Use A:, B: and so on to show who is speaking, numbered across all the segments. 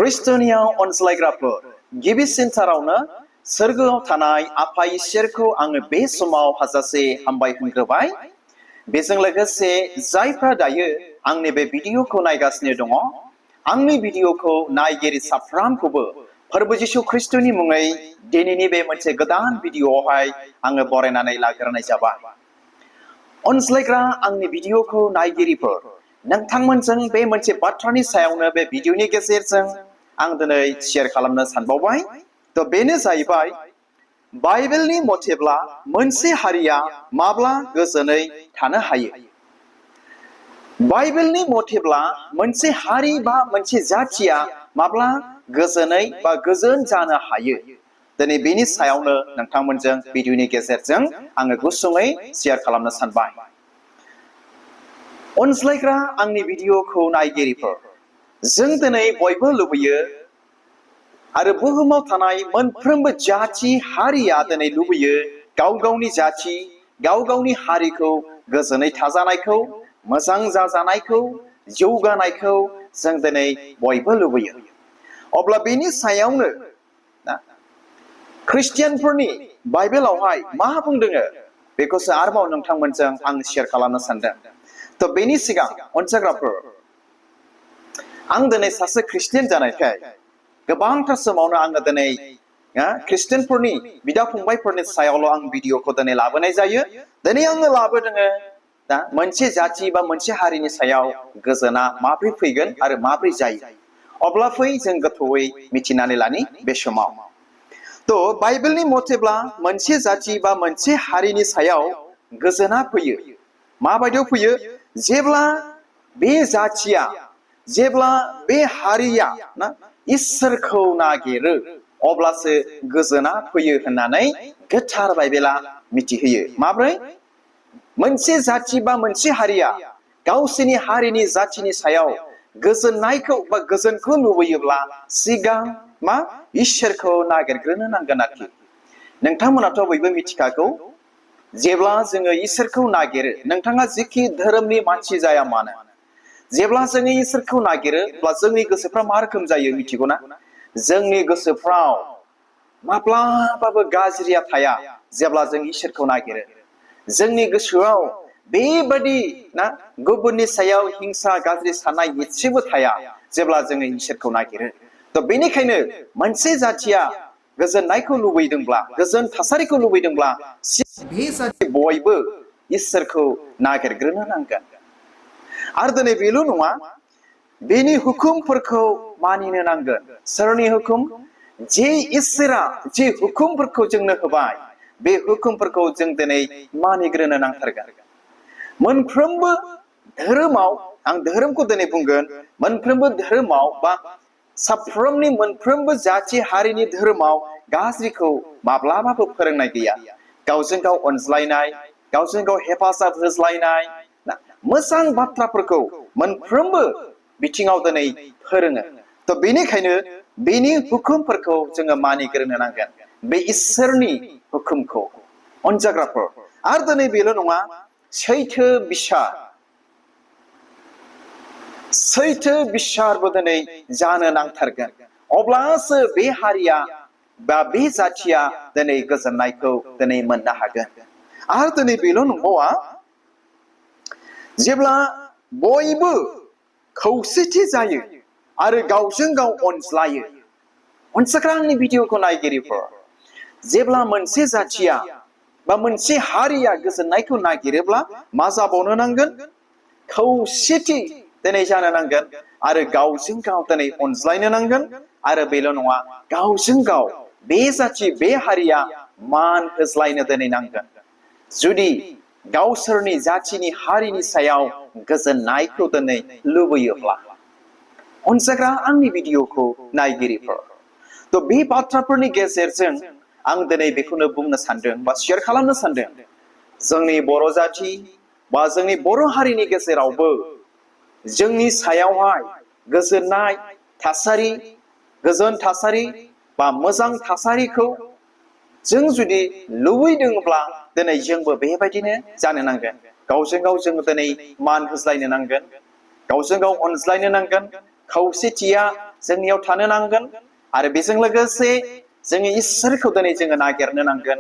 A: ख्रिस्टनियाव अनज्लायग्राफोर गिबिसिनथारावनो सोरगोआव थानाय आफा इसोरखौ आङो बे समाव हाजासे हामबाय होनग्रोबाय। बेजों लोगोसे जायफ्रा दायो आंनि बे भिडिअखौ नायगासिनो दङ, आंनि भिडिअखौ नायगिरि साफ्रामखौबो फोरबो जिशु ख्रिस्टनि मुङै दिनैनि बे मोनसे गोदान भिडिअआवहाय आङो बरायनानै लाग्रोनाय जाबाय। अनज्लायग्रा आंनि भिडिअखौ नायगिरिफोर, नोंथांमोनजों बे मोनसे बाथ्रानि सायावनो बे भिडिअनि गेजेरजों आं दिनै शेयार खालामनो सानबावबाय। तो बेनो जाहैबाय बाइबेलनि मथेब्ला मोनसे हारिया माब्ला गोजोनै थानो हायो। बाइबेलनि मथेब्ला मोनसे हारि बा मोनसे जाथिया माब्ला गोजोनै बा गोजोन जानो हायो। दिनै बेनि सायावनो नोंथांमोनजों भिडिअनि गेजेरजों आङो गुसुङै शेयार खालामनो सानबाय। अनज्लायग्रा आंनि भिडिअखौ नायगिरिफोर, जों दिनै बयबो लुबैयो आरो बुहुमाव थानाय मोनफ्रोमबो जाथि हारिया दिनै लुबैयो गाव गावनि जाथि, गाव गावनि हारिखौ गोजोनै थाजानायखौ, मोजां जाजानायखौ, जौगानायखौ जों दिनै बयबो लुबैयो। अब्ला बेनि सायावनो ख्रिस्टियानफोरनि बाइबेलावहाय मा बुंदों बेखौसो आरोबाव नोंथांमोनजों आं शेयार खालामनो सानदों। तो बेनि सिगां अनजाग्राफोर, आं दिनै सासे ख्रिस्टियान जानायखाय गोबांथार समावनो आङो दिनै ख्रिस्टियानफोरनि बिदा फंबायफोरनि सायावल' आं भिडिअखौ दिनै लाबोनाय जायो। दिनै आङो लाबोदों मोनसे जाथि बा मोनसे हारिनि सायाव गोजोना माब्रै फैगोन आरो माब्रै जायो। अब्ला फै जों गोथौयै मिथिनानै लानि बे समाव। तो बाइबेलनि मथेब्ला मोनसे जाथि बा मोनसे हारिनि सायाव गोजोना फैयो। माबायदियाव फैयो? जेब्ला बे जाथिया, जेब्ला बे हारिया इसोरखौ नागिरो, अब्लासो गोजोना फैयो होननानै गोथार बाइबेला मिथिहोयो। माब्रै? मोनसे जाथि बा मोनसे हारिया गावसोरनि हारिनि जाथिनि सायाव गोजोननायखौ बा गोजोनखौ लुबैयोब्ला सिगां मा? इसोरखौ नागिरग्रोनो नांगोन आरोखि। नोंथांमोनाथ' बयबो मिथिखागौ, जेब्ला जोङो इसोरखौ नागिरो, नोंथाङा जिखि धोरोमनि मानसि जाया मानो, जेब्ला जोङो इसोरखौ नागिरो अब्ला जोंनि गोसोफ्रा मा रोखोम जायो मिथिगौना? जोंनि गोसोफ्राव माब्लाबाबो गाज्रिया थाया। जेब्ला जों इसोरखौ नागिरो, जोंनि गोसोआव बेबादि गुबुननि सायाव हिंसा गाज्रि साननाय एसेबो थाया जेब्ला जोङो इसोरखौ नागिरो। तो बेनिखायनो मोनसे जाथिया गोजोननायखौ लुबैदोंब्ला, गोजोन थासारिखौ लुबैदोंब्ला बयबो इसोरखौ नागिरग्रोनो नांगोन। आरो दिनै बेल' नङा, बेनि हुकुमफोरखौ मानिनो नांगोन। सोरनि हुकुम? जे इसोरा जे हुकुमफोरखौ जोंनो होबाय, बे हुकुमफोरखौ जों दिनै मानिग्रोनो नांथारगोन। मोनफ्रोमबो धोरोमाव, आं धोरोमखौ दिनै बुंगोन, मोनफ्रोमबो धोरोमाव बा साफ्रोमनि मोनफ्रोमबो जाथि हारिनि धोरोमाव गाज्रिखौ माब्लाबाबो फोरोंनाय गैया। गावजों गाव अनज्लायनाय, गावजों गाव हेफाजाब होज्लायनाय, मोजां बाथ्राफोरखौ मोनफ्रोमबो बिथिङाव दिनै फोरोङो। तो बेनिखायनो बेनि हुकुमफोरखौ जोङो मानिग्रोनो नांगोन, बे इसोरनि हुकुमखौ। अनजाग्राफोर, आरो दिनै बेल' नङा, सैथो बिसारबो दिनै जानो नांथारगोन। अब्लासो बे हारिया बा बे जाथिया दिनै गोजोननायखौ दिनै मोननो हागोन। आरो दिनै बेल' नंबावा, जेब्ला बयबो खौसेथि जायो आरो गावजों गाव अनज्लायो। अनसाग्रा आंनि भिडिअखौ नायगिरिफोर, जेब्ला मोनसे जाथिया बा मोनसे हारिया गोजोननायखौ नागिरोब्ला मा जाबावनो नांगोन? खौसेथि दिनै जानो नांगोन आरो गावजों गाव दिनै अनज्लायनो नांगोन। आरो बेल' नङा, गावजों गाव बे जाथि, बे हारिया मान होज्लायनो दिनै नांगोन। जुदि गावसोरनि जाथिनि हारिनि सायाव गोजोननायखौ दिनै लुबैयोब्ला। अनसाग्रा आंनि भिडिअखौ नायगिरिफोर, तो बे बाथ्राफोरनि गेजेरजों आं दिनै बेखौनो बुंनो सानदों बा शेयार खालामनो सानदों, जोंनि बर' जाथि बा जोंनि बर' हारिनि गेजेरावबो जोंनि सायावहाय गोजोननाय थासारि, गोजोन थासारि बा मोजां थासारिखौ जों जुदि लुबैदोंब्ला दिनै जोंबो बेबायदिनो जानो नांगोन। गावजों गाव जों दिनै मान होज्लायनो नांगोन, गावजों गाव अनज्लायनो नांगोन। खौसेथिया जोंनियाव थानो नांगोन आरो बेजों लोगोसे जोंनि इसोरखौ दिनै जोङो नागिरनो नांगोन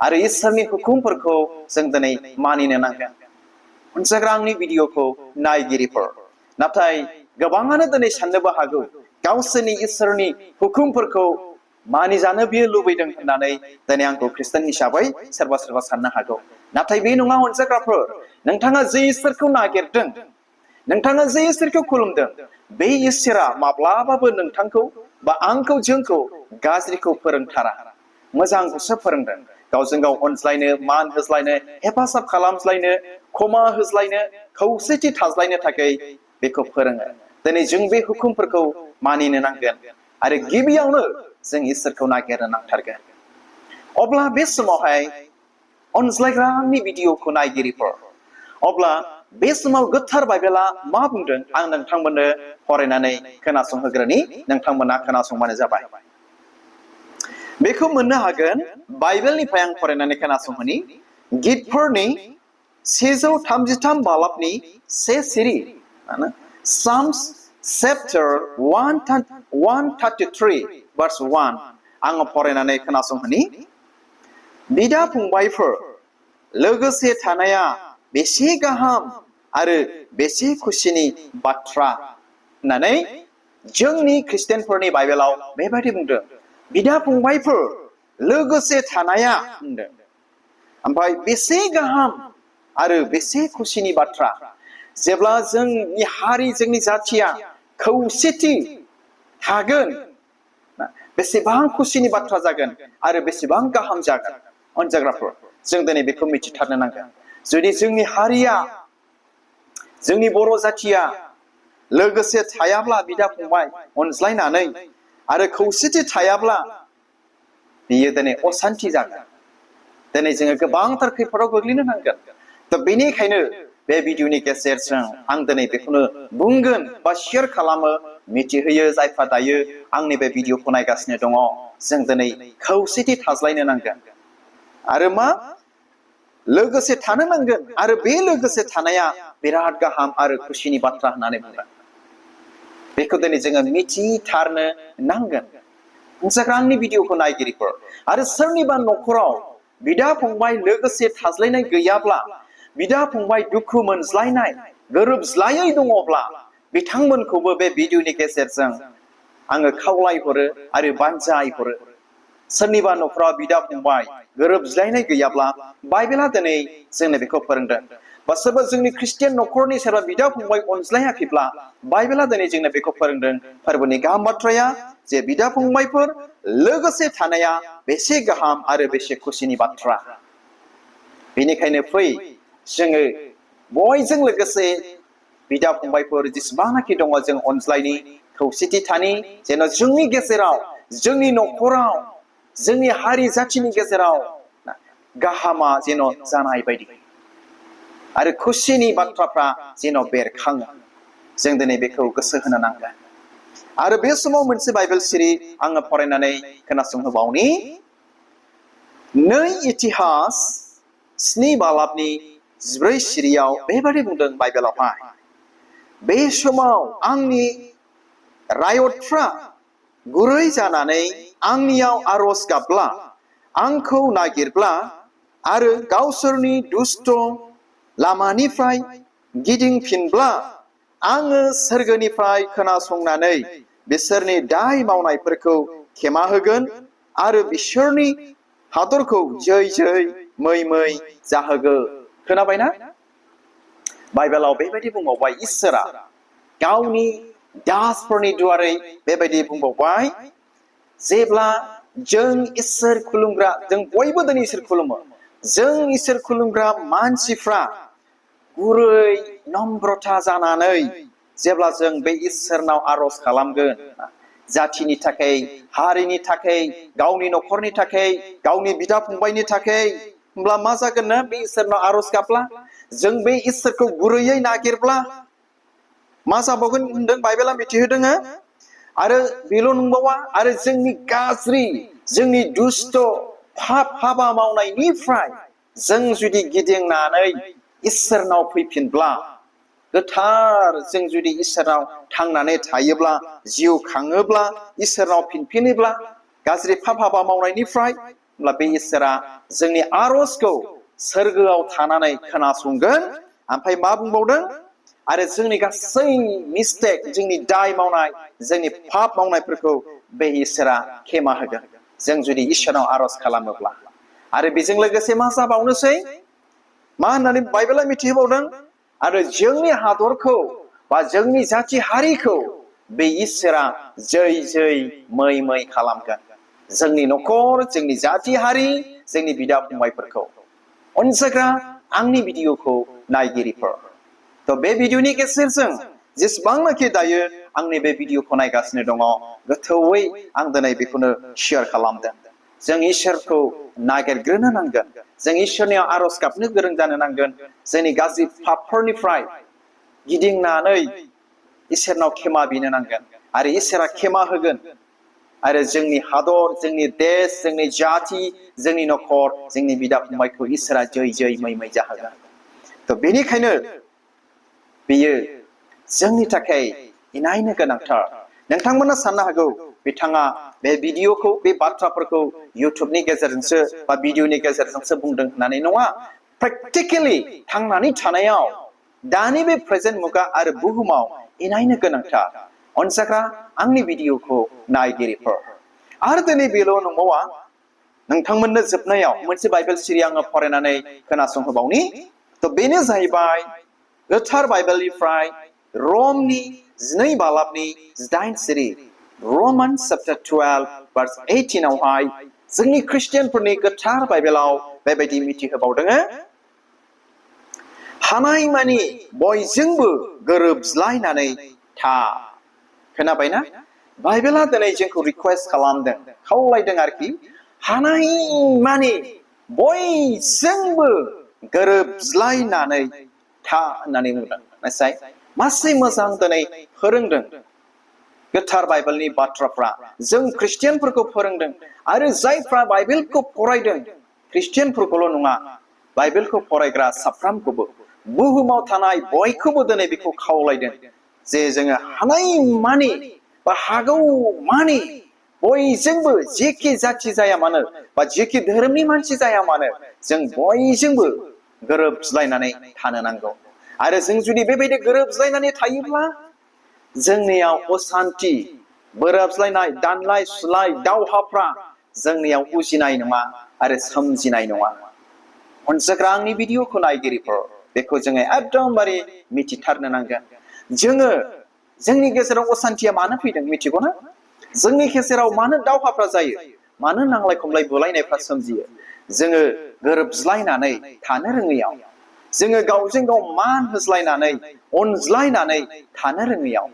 A: आरो इसोरनि हुकुमफोरखौ जों दिनै मानिनो नांगोन अनसायग्रा आंनि भिडिअखौ नायगिरिफोर नाथाय गोबाङानो दिनै साननोबो हागौ गावसोरनि इसोरनि हुकुमफोरखौ मानिजानो बियो लुबैदों होननानै दिनै आंखौ ख्रिस्टान हिसाबै सोरबा सोरबा साननो हागौ नाथाय बे नङा अनसायग्राफोर नोंथाङा जे इसोरखौ नागिरदों नोंथाङा जे इसोरखौ खुलुमदों बे इसोरा माब्लाबाबो नोंथांखौ बा आंखौ जोंखौ गाज्रिखौ फोरोंथारा मोजांखौसो फोरोंदों गावजों गाव अनज्लायनो मान होज्लायनो हेफाजाब खालामज्लायनो क्षमा होज्लायनो खौसेथि थाज्लायनो थाखाय बेखौ फोरोङो दिनै जों बे हुकुमफोरखौ मानिनो नांगोन आरो गिबियावनो जों इसोरखौ नागिरनो नांथारगोन अब्ला बे समावहाय अनज्लायग्रा आंनि भिडिअखौ नायगिरिफोर अब्ला बे समाव गोथार बाइबेला मा बुंदों आं नोंथांमोननो फरायनानै खोनासंहोग्रोनि नोंथांमोना खोनासंबानो जाबाय बेखौ मोननो हागोन बाइबेलनिफ्राय आं फरायनानै खोनासंहोनि गितफोरनि 133 बालाबनि 1 सिरि Psalms chapter 133 verse 1 आङो फरायनानै खोनासंहोनि बिदा फंबायफोर लोगोसे थानाया बेसे गाहाम आरो बेसे खुसिनि बाथ्रा होननानै जोंनि ख्रिस्टियानफोरनि बाइबेलाव बेबायदि बुंदों बिदा फंबायफोर लोगोसे थानाया होनदों ओमफ्राय बेसे गाहाम आरो बेसे खुसिनि बाथ्रा जेब्ला जोंनि हारि जोंनि जाथिया खौसेथि थागोन बेसेबां खुसिनि बाथ्रा जागोन आरो बेसेबां गाहाम जागोन अनजाग्राफोर जों दिनै बेखौ मिथिथारनो नांगोन जुदि जोंनि हारिया जोंनि बर' जाथिया लोगोसे थायाब्ला बिदा फंबाय अनज्लायनानै आरो खौसेथि थायाब्ला बियो दिनै असान्थि जागोन दिनै जोङो गोबांथार खैफोदाव गोग्लैनो नांगोन दा बेनिखायनो बे भिडिअनि गेजेरजों आं दिनै बेखौनो बुंगोन बा शेयार खालामो मिथिहोयो जायफ्रा दायो आंनि बे भिडिअखौ नायगासिनो दङ जों दिनै खौसेथि थाज्लायनो नांगोन आरो मा लोगोसे थानो नांगोन आरो बे लोगोसे थानाया बिराद गाहाम आरो खुसिनि बाथ्रा होननानै बुंदों बेखौ दिनै जोङो मिथिथारनो नांगोन नोंसोर आंनि भिडिअखौ नायगिरिफोर आरो सोरनिबा न'खराव बिदा फंबाय लोगोसे थाज्लायनाय गैयाब्ला बिदा फंबाय दुखु मोनज्लायनाय गोरोबज्लायै दङब्ला बिथांमोनखौबो बे भिडिअनि गेजेरजों आङो खावलायहरो आरो बानजायहरो सोरनिबा न'खराव बिदा फंबाय गोरोबज्लायनाय गैयाब्ला बाइबेला दिनै जोंनो बेखौ फोरोंदों बा सोरबा जोंनि ख्रिस्टियान न'खरनि सोरबा बिदा फंबाय अनज्लायाखैब्ला बाइबेला दिनै जोंनो बेखौ फोरोंदों फोरबोनि गाहाम बाथ्राया जे बिदा फंबायफोर लोगोसे थानाया बेसे गाहाम आरो बेसे खुसिनि बाथ्रा बेनिखायनो फै जोङो बयजों लोगोसे बिदा फंबायफोर जेसेबांनाखि दङ जों अनज्लायनि खौसेथि थानि जेन जोंनि गेजेराव जोंनि न'खराव जोंनि हारि जाथिनि गेजेराव गाहामा जेन जानाय बायदि आरो खुसिनि बाथ्राफ्रा जेन बेरखाङो जों दिनै बेखौ गोसो होनो नांगोन आरो बे समाव मोनसे बाइबेल सिरि आङो फरायनानै खोनासंहोबावनि 2 इतिहास 7 बालाबनि 14 सिरियाव बेबायदि बुंदों बाइबेलावहाय बे समाव आंनि रायतफ्रा गुरै जानानै आंनियाव आरज गाबब्ला आंखौ नागिरब्ला आरो गावसोरनि दुष्ट लामानिफ्राय गिदिंफिनब्ला आङो सोरगोनिफ्राय खोनासंनानै बिसोरनि दाय मावनायफोरखौ खेमा होगोन आरो बिसोरनि हादरखौ जै जै मै मै जाहोगोन खोनाबायना बाइबेलाव बेबायदि बुंबावबाय इसोरा गावनि दासफोरनि दुआरै बेबायदि बुंबावबाय जेब्ला जों इसोर खुलुमग्रा जों बयबो दिनै इसोर खुलुमो जों इसोर खुलुमग्रा मानसिफ्रा गुरै नम्रता जानानै जेब्ला जों बे इसोरनाव आरज खालामगोन जाथिनि थाखाय हारिनि थाखाय गावनि न'खरनि थाखाय गावनि बिदा फंबायनि थाखाय होमब्ला मा जागोन ना बे इसोरनाव आरज गाबब्ला जों बे इसोरखौ गुरैयै नागिरब्ला मा जाबावगोन होनदों बाइबेला मिथिहोदों आरो बेल' नंबावा आरो जोंनि गाज्रि जोंनि दुष्ट पाप हाबा मावनायनिफ्राय जों जुदि गिदिंनानै इसोरनाव फैफिनब्ला गोथार जों जुदि इसोराव थांनानै थायोब्ला जिउ खाङोब्ला इसोराव फिनफिनोब्ला गाज्रि पाप हाबा मावनायनिफ्राय होमब्ला बे इसोरा जोंनि आरजखौ सोरगोआव थानानै खोनासंगोन ओमफ्राय मा बुंबावदों आरो जोंनि गासै मिस्टेक जोंनि दाय मावनाय जोंनि पाप मावनायफोरखौ बे इसोरा खेमा होगोन जों जुदि इसोराव आरज खालामोब्ला आरो बेजों लोगोसे मा जाबावनोसै मा होननानै बाइबेला मिथिहोबावदों आरो जोंनि हादरखौ बा जोंनि जाथि हारिखौ बे इसोरा जै जै मै मै खालामगोन जोंनि न'खर जोंनि जाथि हारि जोंनि बिदा फंबायफोरखौ अनसायग्रा आंनि भिडिअखौ नायगिरिफोर तो बे भिडिअनि गेजेरजों जेसेबांनाखि दायो आंनि बे भिडिअखौ नायगासिनो दङ गोथौयै आं दिनै बेखौनो शेयार खालामदों जों इसोरखौ नागिरग्रोनो नांगोन जों इसोरनियाव आरज गाबनो गोरों जानो नांगोन जोंनि गाज्रि पापफोरनिफ्राय गिदिंनानै इसोरनाव खेमा बिनो नांगोन आरो इसोरा खेमा होगोन आरो जोंनि हादर जोंनि देश जोंनि जाति जोंनि न'खर जोंनि बिदा फंबायखौ इसोरा जै जै मै मै जाहोगोन तो बेनिखायनो बेयो जोंनि थाखाय इनायनो गोनांथार नोंथांमोना साननो हागौ बिथाङा बे भिडिअखौ बे बाथ्राफोरखौ इउट्युबनि गेजेरजोंसो बा भिडिअनि गेजेरजोंसो बुंदों होननानै नङा प्रेक्टिकेलि थांनानै थानायाव दानि बे प्रेजेन्ट मुगा आरो बुहुमाव इनायनो गोनांथार अनसायग्रा आंनि भिडिअखौ नायगिरिफोर आरो दिनै बेल' नंबावा नोंथांमोननो जोबनायाव मोनसे बाइबेल सिरि आङो फरायनानै खोनासंहोबावनि तो बेनो जाहैबाय गोथार बाइबेलनिफ्राय रमनि 2 बालाबनि 8 सिरि Romans chapter 12 verse 18 आवहाय जोंनि ख्रिस्टियानफोरनि गोथार बाइबेलाव बेबायदि मिथिहोबावदों हानायमानि बयजोंबो गोरोबज्लायनानै था खोनाबायना बाइबेला दिनै जोंखौ रिक्वेस्ट खालामदों खावलायदों आरोखि हानायमानि बयजोंबो गोरोबज्लायनानै था होननानै बुंदों नाथाय मासे मोजां दिनै फोरोंदों गोथार बाइबेलनि बाथ्राफ्रा जों ख्रिस्टियानफोरखौ फोरोंदों आरो जायफ्रा बाइबेलखौ फरायदों ख्रिस्टियानफोरखौल' नङा बाइबेलखौ फरायग्रा साफ्रोमखौबो बुहुमाव थानाय बयखौबो दिनै बेखौ खावलायदों जे जोङो हानायमानि बा हागौमानि बयजोंबो जेखि जाथि जाया मानो बा जेखि धोरोमनि मानसि जाया मानो जों बयजोंबो गोरोबज्लायनानै थानो नांगौ आरो जों जुदि बेबायदि गोरोबज्लायनानै थायोब्ला जोंनियाव असान्ति बोराबज्लायनाय दानलाय सुलाय दावहाफ्रा जोंनियाव उजिनाय नङा आरो सोमजिनाय नङा अनसायग्रा आंनि भिडिअखौ नायगिरिफोर बेखौ जोङो एकदमबारे मिथिथारनो नांगोन जोङो जोंनि गेजेराव असान्तिया मानो फैदों मिथिगौना जोंनि गेजेराव मानो दावहाफ्रा जायो मानो नांलाय खमलाय बुलायनायफ्रा सोमजियो जोङो गोरोबज्लायनानै थानो रोङैयाव जोङो गावजों गाव मान होज्लायनानै अनज्लायनानै थानो रोङैयाव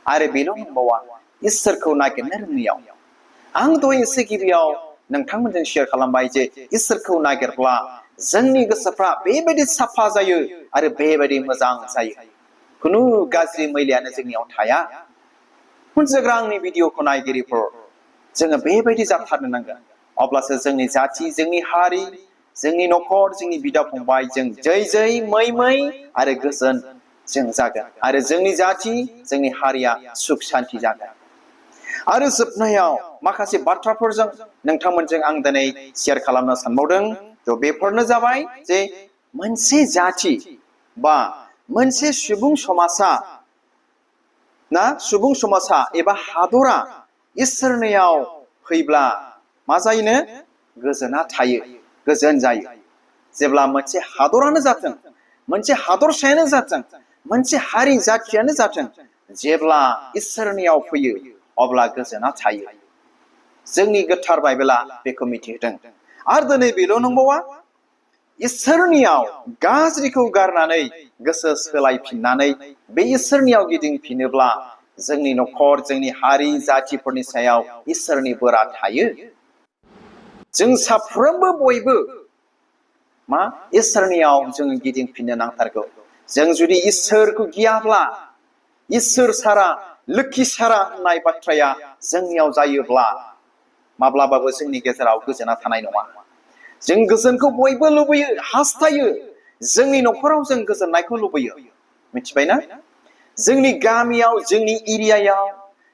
A: आरो बेल' नंबावा इसोरखौ नागिरनो रोङैयाव आं दहाय एसे गिबियाव नोंथांमोनजों शेयार खालामबाय जे इसोरखौ नागिरब्ला जोंनि गोसोफ्रा बेबायदि साफा जायो आरो बेबायदि मोजां जायो खुनु गाज्रि मैलायानो जोंनियाव थाया अनसायग्रा आंनि भिडिअखौ नायगिरिफोर जोङो बेबायदि जाथारनो नांगोन अब्लासो जोंनि जाथि जोंनि हारि जोंनि न'खर जोंनि बिदा फंबाय जों जै जै मै मै आरो गोजोन जों जागोन आरो जोंनि जाथि जोंनि हारिया सुख शान्ति जागोन आरो जोबनायाव माखासे बाथ्राफोरजों नोंथांमोनजों आं दिनै शेयार खालामनो सानबावदों थ' बेफोरनो जाबाय जे मोनसे जाथि बा मोनसे सुबुं समाजा एबा हादरा इसोरनियाव फैब्ला मा जायोनो गोजोना थायो गोजोन जायो जेब्ला मोनसे हादरानो जाथों मोनसे हादरसायानो जाथों मोनसे हारि जाथियानो जाथों जेब्ला इसोरनियाव फैयो अब्ला गोजोना थायो जोंनि गोथार बाइबेला बेखौ मिथिहोदों आरो दिनै बेल' नंबावा इसोरनियाव गाज्रिखौ गारनानै गोसो सोलायफिननानै बे इसोरनियाव गिदिंफिनोब्ला जोंनि न'खर जोंनि हारि जातिफोरनि सायाव इसोरनि बोरा थायो जों साफ्रोमबो बयबो मा इसोरनियाव जों गिदिंफिननो नांथारगौ जों जुदि इसोरखौ गियाब्ला इसोर सारा लोखि सारा होननाय बाथ्राया जोंनियाव जायोब्ला माब्लाबाबो जोंनि गेजेराव गोजोना थानाय नङा जों गोजोनखौ बयबो लुबैयो हास्थायो जोंनि न'खराव जों गोजोननायखौ लुबैयो मिथिबायना जोंनि गामियाव जोंनि एरियायाव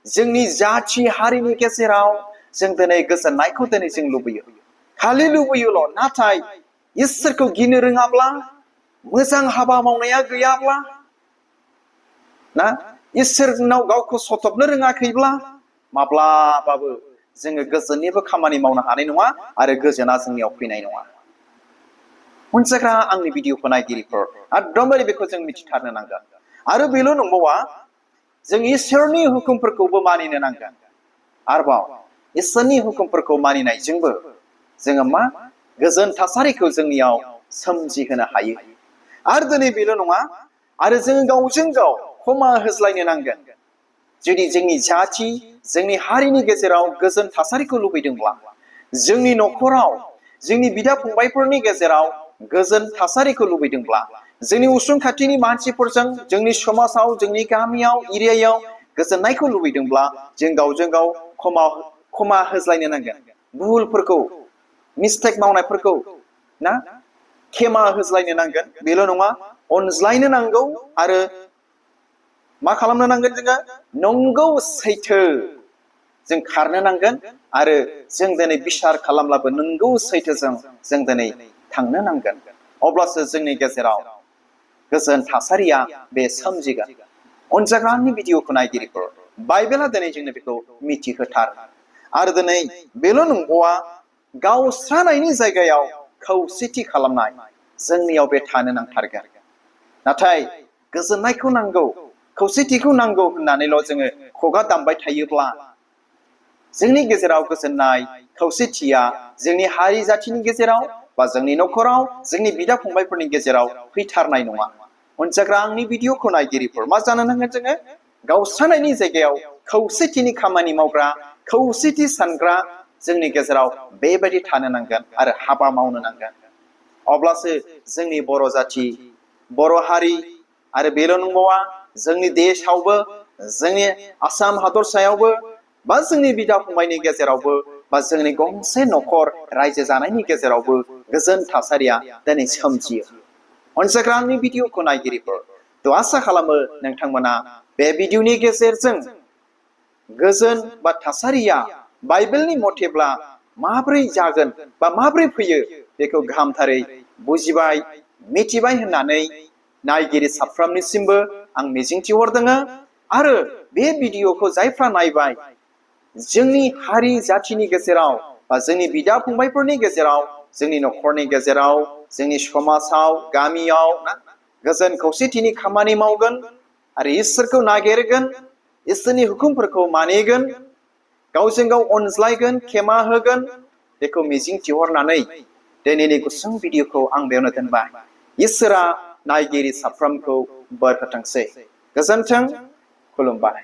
A: जोंनि जाथि हारिनि गेजेराव जों दिनै गोजोननायखौ दिनै जों लुबैयो खालि लुबैयोल' नाथाय इसोरखौ गिनो रोङाब्ला मोजां हाबा मावनाया गैयाब्ला ना इसोरनाव गावखौ सतबनो रोङाखैब्ला माब्लाबाबो जोङो गोजोननिबो खामानि मावनो हानाय नङा आरो गोजोना जोंनियाव फैनाय नङा मोनजाग्रा आंनि भिडिअखौ नायगिरिफोर एकदमबारे बेखौ जों मिथिथारनो नांगोन आरो बेल' नंबावा जों इसोरनि हुकुमफोरखौबो मानिनो नांगोन आरोबाव इसोरनि हुकुमफोरखौ मानिनायजोंबो जोङो मा गोजोन थासारिखौ जोंनियाव सोमजिहोनो हायो आरो दिनै बेल' नङा आरो जोङो गावजों गाव क्षमा होज्लायनो नांगोन जुदि जोंनि जाथि जोंनि हारिनि गेजेराव गोजोन थासारिखौ लुबैदोंब्ला जोंनि न'खराव जोंनि बिदा फंबायफोरनि गेजेराव गोजोन थासारिखौ लुबैदोंब्ला जोंनि उसुं खाथिनि मानसिफोरजों जोंनि समाजाव जोंनि गामियाव एरियायाव गोजोननायखौ लुबैदोंब्ला जों गावजों गाव क्षमा होज्लायनो नांगोन भुलफोरखौ मिस्टेक मावनायफोरखौ ना क्षमा होज्लायनो नांगोन बेल' नङा अनज्लायनो नांगौ आरो मा खालामनो नांगोन जोङो नंगौ सैथो जों खारनो नांगोन आरो जों दिनै बिसार खालामब्लाबो नंगौ सैथोजों जों दिनै थांनो नांगोन अब्लासो जोंनि गेजेराव गोजोन थासारिया बे सोमजिगोन अनजाग्रानि भिडिअखौ नायगिरिफोर बाइबेला दिनै जोंनो बेखौ मिथिहोथार आरो दिनै बेल' नंबावा गावस्रानायनि जायगायाव खौसेथि खालामनाय जोंनियाव बे थानो नांथारगोन नाथाय गोजोननायखौ नांगौ खौसेथिखौ नांगौ होननानैल' जोङो खुगा दामबाय थायोब्ला जोंनि गेजेराव गोजोननाय खौसेथिया जोंनि हारि जाथिनि गेजेराव बा जोंनि न'खराव जोंनि बिदा फंबायफोरनि गेजेराव फैथारनाय नङा अनजाग्रा आंनि भिडिअखौ नायगिरिफोर मा जानो नांगोन जोङो गावस्रानायनि जायगायाव खौसेथिनि खामानि मावग्रा खौसेथि सानग्रा जोंनि गेजेराव बेबायदि थानो नांगोन आरो हाबा मावनो नांगोन अब्लासो जोंनि बर' जाथि बर' हारि आरो बेल' नंबावा जोंनि देशआवबो जोंनि आसाम हादरसायावबो बा जोंनि बिदा फंबायनि गेजेरावबो बा जोंनि गंसे न'खर रायजो जानायनि गेजेरावबो गोजोन थासारिया दिनै सोमजियो अनजाग्रा आंनि भिडिअखौ नायगिरिफोर थ' आसा खालामो नोंथांमोना बे भिडिअनि गेजेरजों गोजोन बा थासारिया बाइबेलनि मथेब्ला माब्रै जागोन बा माब्रै फैयो बेखौ गाहामथारै बुजिबाय मिथिबाय होननानै नायगिरि साफ्रोमनिसिमबो आं मिजिंथिहरदों आरो बे भिडिअखौ जायफ्रा नायबाय जोंनि हारि जाथिनि गेजेराव बा जोंनि बिदा फंबायफोरनि गेजेराव जोंनि न'खरनि गेजेराव जोंनि समाजाव गामियाव गोजोन खौसेथिनि खामानि मावगोन आरो इसोरखौ नागिरगोन इसोरनि हुकुमफोरखौ मानिगोन गावजों गाव अनज्लायगोन क्षमा होगोन बेखौ मिजिंथिहरनानै दिनैनि गुसुं भिडिअखौ आं बेयावनो दोनबाय इसोरा नायगिरि साफ्रोमखौ बोर होथोंसै गोजोन्थों खुलुमबाय